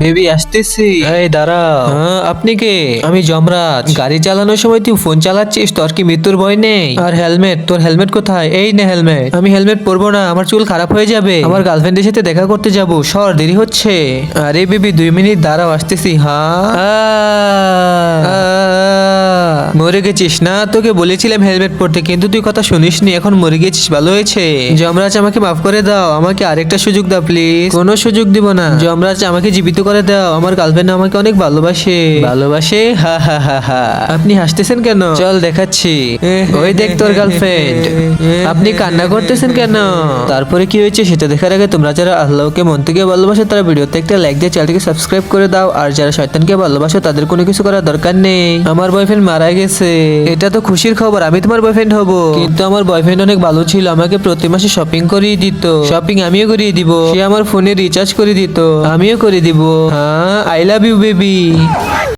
Baby আসতেছি। এই দাঁড়াও। হ্যাঁ, আপনি কে? আমি যমরাজ। গাড়ি চালানোর সময় তুই ফোন চালাচ্ছিস, তোর কি মৃত্যুর ভয় নেই? আর হেলমেট, তোর হেলমেট কোথায়? এই নে হেলমেট। আমি হেলমেট পরবো না, আমার চুল খারাপ হয়ে যাবে। আমার গার্লফ্রেন্ডের সাথে দেখা করতে যাব, সর দেরি হচ্ছে। আরে বেবি 2 মিনিট দাঁড়াও, আসতেছি। মরে গেছিস না? তোকে বলেছিলাম হেলমেট পরতে, কিন্তু তুই কথা শুনিসনি, এখন মরে গেছিস। ভালো হয়েছে। যমরাজ আমাকে মাফ করে দাও, আমাকে আরেকটা সুযোগ দাও প্লিজ। কোনো সুযোগ দিব না। যমরাজ আমাকে জীবিত করে দাও, আমার গার্লফ্রেন্ড আমাকে অনেক ভালোবাসে। ভালোবাসে? হা হা হা হা। আপনি হাসতেছেন কেন? চল দেখাচ্ছি। ওই দেখ তোর গার্লফ্রেন্ড। আপনি কান্না করতেছেন কেন? তারপরে কি হয়েছে সেটা দেখার আগে তোমরা যারা আল্লাহকে মন থেকে ভালোবাসো তারা ভিডিওতে একটা লাইক দিয়ে চ্যানেলটিকে সাবস্ক্রাইব করে দাও। আর যারা শয়তানকে ভালোবাসো তাদের কোনো কিছু করার দরকার নেই। আমার বয়ফ্রেন্ড মারা গেছে। এটা তো খুশির খবর, আমি তোমার বয়ফ্রেন্ড হব। কিন্তু আমার বয়ফ্রেন্ড অনেক ভালো ছিল, আমাকে প্রতি মাসে শপিং করিয়ে দিত। শপিং আমিও করিয়ে দিব। সে আমার ফোনে রিচার্জ করে দিত, আমিও করে দিব। হ্যাঁ, আই লাভ ইউ বেবি।